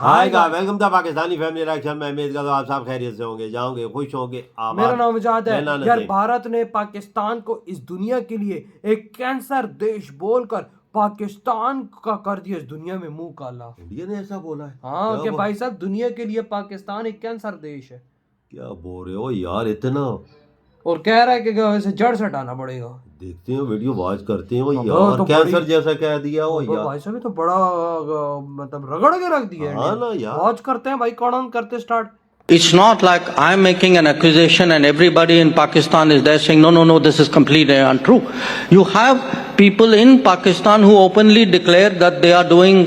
Hi guys, welcome to Pakistani family reaction. मैं उम्मीद करता हूं आप सब खैरियत से होंगे, जाओगे, खुश होंगे, आबाद। मेरा नाम इजाद है। मैं यार भारत ने पाकिस्तान को इस दुनिया के लिए एक कैंसर देश बोलकर पाकिस्तान का कर दिया इस दुनिया में मुंह काला। इंडिया ने ऐसा बोला है? हाँ क्या कि बोल- भाई साहब दुनिया के लिए पाकिस्तान एक कैंसर देश है क्या बोल रहे हो यार इतना? और कह रहा है कि इसे जड़ से हटाना पड़ेगा। देखते हो वीडियो वॉच करते हो अब यार, तो कैंसर बड़ी- जैसा कह दिया हो अब यार। भाई साहब ये तो बड़ा मतलब रगड़ के रख दिया है हाँ इंडिया। ना यार। वॉच करते हैं भाई, कौन ऑन करते start. It's not like I'm making an accusation and everybody in Pakistan is there saying, no, no, no, this is completely untrue. You have people in Pakistan who openly declare that they are doing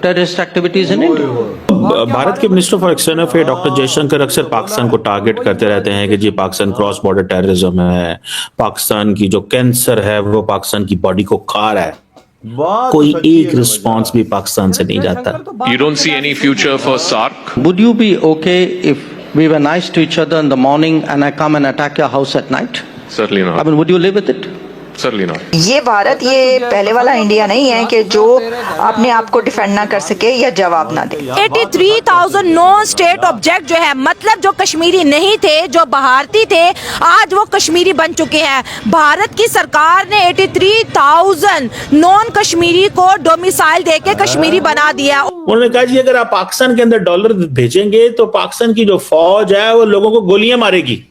terrorist activities in India. Bharat के minister for external affair doctor Jaishankar अक्सर पाकिस्तान को target करते रहते हैं कि जी Pakistan cross border terrorism है, पाकिस्तान की जो कैंसर है वो पाकिस्तान की बॉडी को खा रहा है। बात कोई सच्ची एक है रिस्पांस भी पाकिस्तान से नहीं जाता। You don't see any future for SARC? Would you be okay if we were nice to each other in the morning and I come and attack your house at night? Certainly I not. mean, would you live with it? Certainly not. ये भारत ये पहले वाला India नहीं है कि जो अपने आप को डिफेंड ना कर सके या जवाब ना दे। 83,000 नॉन स्टेट ऑब्जेक्ट जो है, मतलब जो कश्मीरी नहीं थे, जो भारतीय थे, आज वो कश्मीरी बन चुके हैं। भारत की सरकार ने 83,000 नॉन कश्मीरी को डोमिसाइल देके कश्मीरी बना दिया। उन्होंने कहा जी अगर आप पाकिस्तान के अंदर डॉलर भेजेंगे तो पाकिस्तान की जो फौज है वो लोगों को गोलियां मारेगी।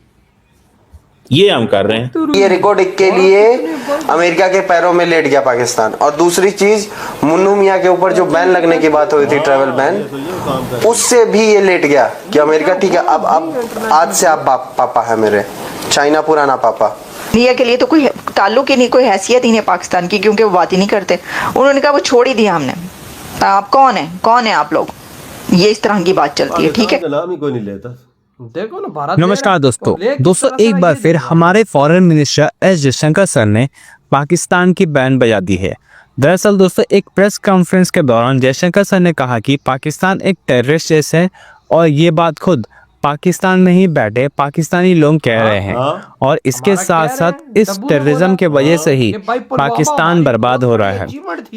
ये हम कर रहे हैं। ये रिकॉर्ड के लिए अमेरिका के पैरों में लेट गया पाकिस्तान। और दूसरी चीज, मुन्नू मियां के ऊपर जो बैन लगने की बात हुई थी, ट्रैवल बैन, उससे भी ये लेट गया कि अमेरिका ठीक है अब आज से आप पापा है मेरे, चाइना पुराना पापा। इंडिया के लिए तो कोई ताल्लुक ही नहीं, कोई हैसियत ही नहीं पाकिस्तान की, क्योंकि वो बात ही नहीं करते। उन्होंने कहा वो छोड़ ही दिया हमने। आप कौन है आप लोग? ये इस तरह की बात चलती है, ठीक है। का नाम ही कोई नहीं लेता। देखो ना भारत। नमस्कार दोस्तों तो एक बार फिर हमारे foreign minister S Jaishankar sir ने पाकिस्तान की बैन बजा दी है। दरअसल दोस्तों एक प्रेस कॉन्फ्रेंस के दौरान जयशंकर सर ने कहा कि पाकिस्तान एक टेररिस्ट देश है और ये बात खुद पाकिस्तान में ही बैठे पाकिस्तानी लोग कह रहे हैं। और इसके साथ साथ इस टेररिज्म के वजह से ही पाकिस्तान बर्बाद हो रहा है,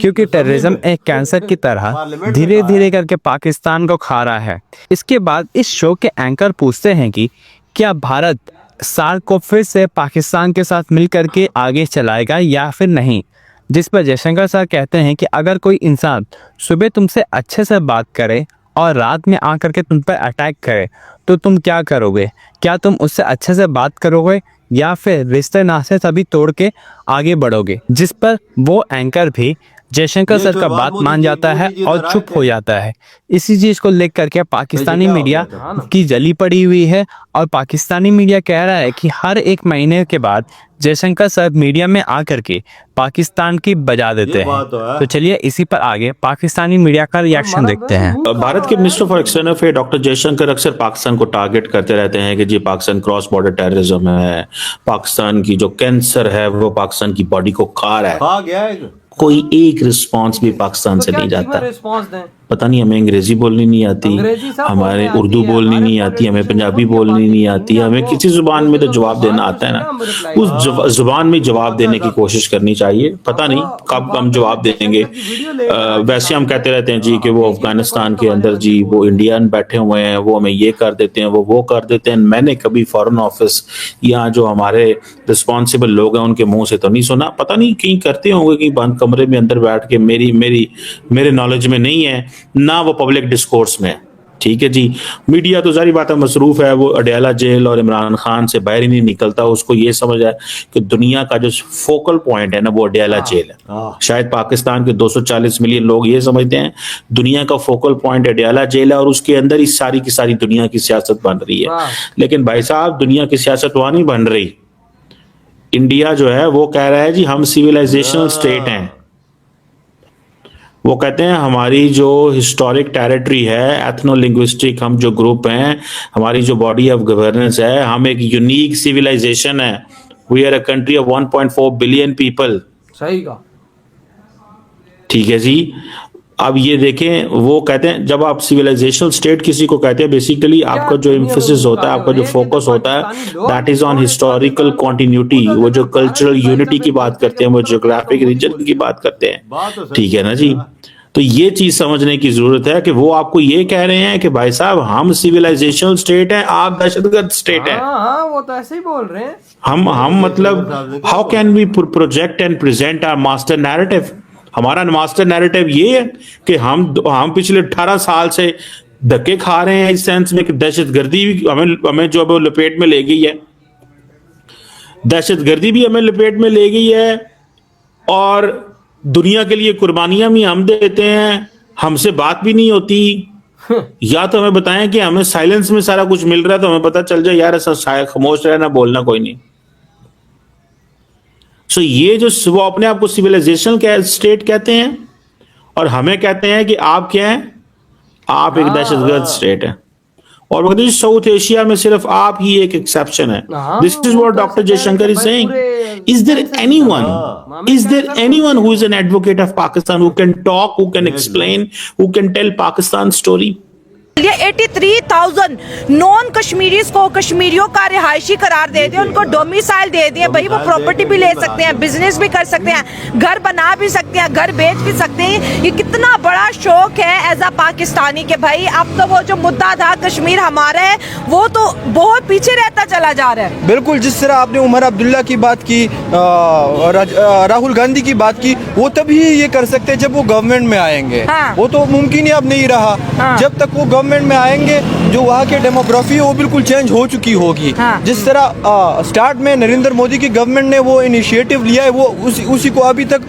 क्योंकि टेररिज्म एक कैंसर की तरह धीरे धीरे करके पाकिस्तान को खा रहा है। इसके बाद इस शो के एंकर पूछते हैं कि क्या भारत सार्क को फिर से पाकिस्तान के साथ मिलकर के आगे चलाएगा या फिर नहीं, जिस पर जयशंकर सर कहते हैं कि अगर कोई इंसान सुबह तुमसे अच्छे से बात करे और रात में आकर के तुम पर अटैक करे तो तुम क्या करोगे? क्या तुम उससे अच्छे से बात करोगे या फिर रिश्ते नाते सभी तोड़ के आगे बढ़ोगे? जिस पर वो एंकर भी जयशंकर सर का बात मान जाता है और चुप हो जाता है। इसी चीज को लेकर करके पाकिस्तानी मीडिया की जली पड़ी हुई है और पाकिस्तानी मीडिया कह रहा है कि हर एक महीने के बाद जयशंकर सर मीडिया में आकर के पाकिस्तान की बजा देते हैं। तो चलिए इसी पर आगे पाकिस्तानी मीडिया का रिएक्शन देखते हैं। भारत के minister for external affair doctor Jaishankar अक्सर पाकिस्तान को टारगेट करते रहते हैं कि जी पाकिस्तान क्रॉस बॉर्डर टेररिज्म है, पाकिस्तान की जो कैंसर है वो पाकिस्तान की बॉडी को खा रहा है। खा गया है। कोई एक रिस्पांस भी पाकिस्तान से नहीं जाता। रिस्पांस दें। पता नहीं, हमें अंग्रेजी बोलनी नहीं आती, हमारे उर्दू बोलनी नहीं आती, हमें पंजाबी बोलनी नहीं आती, हमें किसी जुबान में तो जवाब देना आता है ना। उस जुबान में जवाब देने की कोशिश करनी चाहिए। पता नहीं कब हम जवाब देंगे। वैसे हम कहते रहते हैं जी कि वो अफगानिस्तान के अंदर जी वो इंडियन बैठे हुए हैं, वो हमें ये कर देते हैं, वो कर देते हैं। मैंने कभी फॉरेन ऑफिस या जो हमारे रिस्पॉन्सिबल लोग हैं उनके मुंह से तो नहीं सुना। पता नहीं कहीं करते होंगे, कहीं बंद कमरे में अंदर बैठ के। मेरे नॉलेज में नहीं है ना वो पब्लिक डिस्कोर्स में। ठीक है जी, मीडिया तो सारी बात है मसरूफ है, वो अडयाला जेल और इमरान खान से बाहर ही नहीं निकलता। उसको ये समझ है कि दुनिया का जो फोकल पॉइंट है ना वो अडयाला जेल है। शायद पाकिस्तान के 240 मिलियन लोग ये समझते हैं दुनिया का फोकल पॉइंट अडयाला जेल है और उसके अंदर ही सारी की सारी दुनिया की सियासत बन रही है। लेकिन भाई साहब दुनिया की सियासत वहां नहीं बन रही। इंडिया जो है वो कह रहा है जी हम सिविलाइजेशनल स्टेट हैं। वो कहते हैं हमारी जो हिस्टोरिक टेरिटरी है, एथनो लिंग्विस्टिक हम जो ग्रुप हैं, हमारी जो बॉडी ऑफ गवर्नेंस है, हम एक यूनिक सिविलाइजेशन है। We are a country of 1.4 billion people. सही का। ठीक है जी। अब ये देखें, वो कहते हैं जब आप सिविलाइजेशनल स्टेट किसी को कहते हैं बेसिकली आपका जो एम्फेसिस होता है, आपका जो फोकस होता है that is on historical continuity. वो जो कल्चरल यूनिटी की बात करते हैं, वो ज्योग्राफिक रीजन की बात करते हैं। ठीक है ना जी। तो ये चीज समझने की जरूरत है कि वो आपको ये कह रहे हैं कि भाई साहब हम सिविलाइजेशनल स्टेट है, आप दहशतगर्द स्टेट है। हाँ वो तो ऐसे ही बोल रहे हैं। हम मतलब how can we project and present our master narrative? हमारा मास्टर नैरेटिव ये है कि हम पिछले 18 साल से धक्के खा रहे हैं इस सेंस में कि दहशतगर्दी भी हमें जो अब लपेट में ले गई है, दहशतगर्दी भी हमें लपेट में ले गई है, और दुनिया के लिए कुर्बानियां भी हम देते हैं, हमसे बात भी नहीं होती। या तो हमें बताएं कि हमें साइलेंस में सारा कुछ मिल रहा है, तो हमें पता चल जाए यार ऐसा खामोश रहना, बोलना कोई नहीं। सो ये जो वो अपने आप को सिविलाइजेशनल स्टेट कहते हैं और हमें कहते हैं कि आप क्या हैं, आप एक दहशतगर्द स्टेट है। और वो कहते हैं साउथ एशिया में सिर्फ आप ही एक एक्सेप्शन है। This is what doctor Jaishankar is saying. Is there anyone who is an advocate of Pakistan, who can talk, who can explain, who can tell Pakistan's story? 83,000 non Kashmiris को कश्मीरियों का रिहायशी करार दे दिया, उनको डोमिसाइल दे दिया। भाई वो प्रॉपर्टी भी ले सकते हैं, बिजनेस भी कर सकते हैं, घर बना भी सकते हैं, घर बेच भी सकते हैं। ये कितना बड़ा शौक है एज अ पाकिस्तानी के भाई अब तो वो जो मुद्दा था कश्मीर हमारा है वो तो बहुत पीछे रहता चला जा रहा है। बिल्कुल, जिस तरह आपने उमर अब्दुल्ला की बात की, राहुल गांधी की बात की, वो तभी ये कर सकते हैं जब वो गवर्नमेंट में आएंगे। हाँ। वो तो मुमकिन ही अब नहीं रहा। हाँ। जब तक वो गवर्नमेंट में आएंगे जो वहाँ की डेमोग्राफी है वो बिल्कुल चेंज हो चुकी होगी। हाँ। जिस तरह स्टार्ट में नरेंद्र मोदी की गवर्नमेंट ने वो इनिशिएटिव लिया है, वो उसी को अभी तक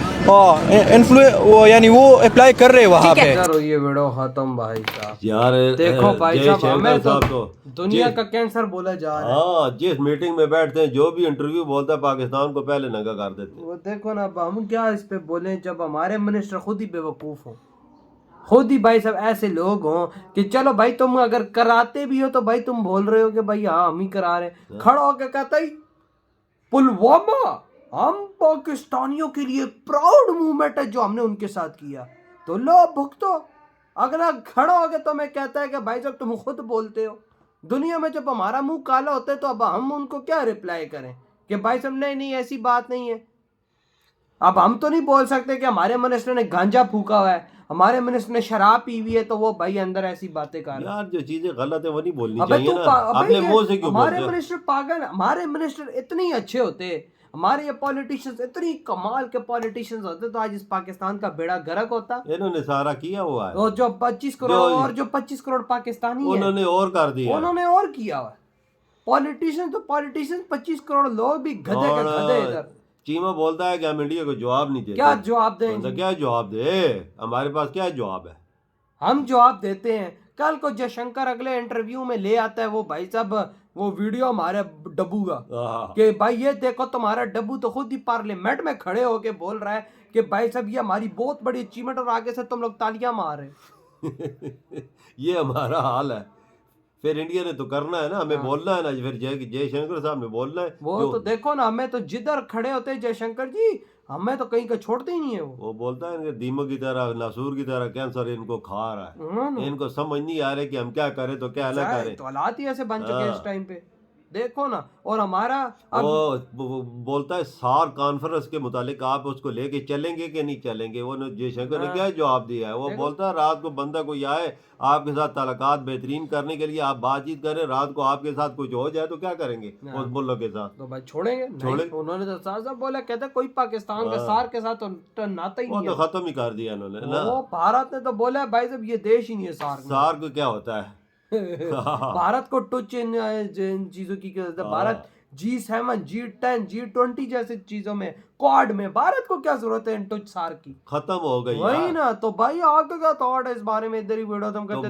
यानी वो अप्लाई कर रहे हैं वहाँ पे। यार ये वीडियो खत्म भाई साहब। यार देखो भाई साहब, हमें तो तो दुनिया का कैंसर बोला जा रहा है। हाँ, जिस मीटिंग में बैठते हैं जो भी इंटरव्यू बोलता है पाकिस्तान को पहले नंगा कर देते हैं। वो देखो ना, अब हम क्या इस पे बोले जब हमारे मिनिस्टर खुद ही बेवकूफ हो, खुद ही भाई सब ऐसे लोग हों कि चलो भाई तुम अगर कराते भी हो तो भाई तुम बोल रहे हो कि भाई हाँ हम ही करा रहे हैं, खड़ा होकर कहता ही पुलवामा हम पाकिस्तानियों के लिए प्राउड मूवमेंट है जो हमने उनके साथ किया, तो लो भुगतो। अगला खड़ा होकर तो मैं कहता है कि भाई साहब तुम खुद बोलते हो। दुनिया में जब हमारा मुंह काला होता है तो अब हम उनको क्या रिप्लाई करें कि भाई साहब नहीं ऐसी बात नहीं है। अब हम तो नहीं बोल सकते कि हमारे मिनिस्टर ने गांजा फूका हुआ है, हमारे मिनिस्टर ने शराब पी हुई है, तो वो भाई अंदर ऐसी बातें कर रहे हैं। यार जो चीजें गलत है वो नहीं बोलनी अबे चाहिए तू ना, अपने मुंह से क्यों बोलते हमारे हो? मिनिस्टर पागल, हमारे मिनिस्टर इतने ही अच्छे होते, हमारे ये पॉलिटिशियंस इतनी कमाल के पॉलिटिशियंस होते तो आज इस पाकिस्तान का बेड़ा गर्क होता। इन्होंने सारा किया हुआ है, और जो 25 करोड़ और जो 25 करोड़ पाकिस्तानी है उन्होंने और कर दिया, उन्होंने और किया हुआ। पॉलिटिशियन 25 करोड़ लोग भी गधे के गधे इधर। चीमा बोलता है कि हम इंडिया को जवाब नहीं देते। क्या जवाब दें? क्या जवाब दे? हमारे पास क्या जवाब है? हम जवाब देते हैं। कल को जयशंकर अगले इंटरव्यू में ले आता है वो भाई साहब वो वीडियो हमारे डब्बू का कि भाई ये देखो तुम्हारा डब्बू तो खुद ही पार्लियामेंट में खड़े होके बोल रहा है कि भाई साहब ये हमारी बहुत बड़ी अचीवमेंट और आगे से तुम लोग तालियां मार रहे। ये हमारा हाल है। फिर इंडिया ने तो करना है ना, हमें बोलना है ना, फिर जयशंकर साहब ने बोलना है। वो तो देखो ना, हमें तो जिधर खड़े होते हैं जयशंकर जी, हमें तो कहीं का छोड़ते ही नहीं है। वो बोलता है दीमक की तरह, नासूर की तरह कैंसर इनको खा रहा है। इनको समझ नहीं आ रहा कि हम क्या करें तो क्या ना करें। तो हालात ही ऐसे बन चुके हैं इस टाइम पे, देखो ना। और हमारा वो बोलता है सार कॉन्फ्रेंस के मुतालिक आप उसको लेके चलेंगे कि नहीं चलेंगे। वो जयशंकर ने क्या जवाब दिया है? वो बोलता है रात को बंदा कोई आए आपके साथ ताल्लुकात बेहतरीन करने के लिए, आप बातचीत करें, रात को आपके साथ कुछ हो जाए तो क्या करेंगे उस मुल्क के साथ? तो भाई छोड़ेंगे? उन्होंने तो साफ बोला, कहते कोई पाकिस्तान का सार के साथ तो नाता ही नहीं है। वो तो खत्म ही कर दिया इन्होंने ना। वो भारत ने तो बोला भाई साहब ये देश ही नहीं है सार। सार को क्या होता है? भारत को टच इन चीजों की भारत G7, G10, G20 जैसे चीजों में, क्वाड में भारत को क्या जरूरत है इन टच सार की? खत्म हो गई वही ना। तो भाई आपका क्या थॉट है इस बारे में? इधर ही वीडियो तुम करते।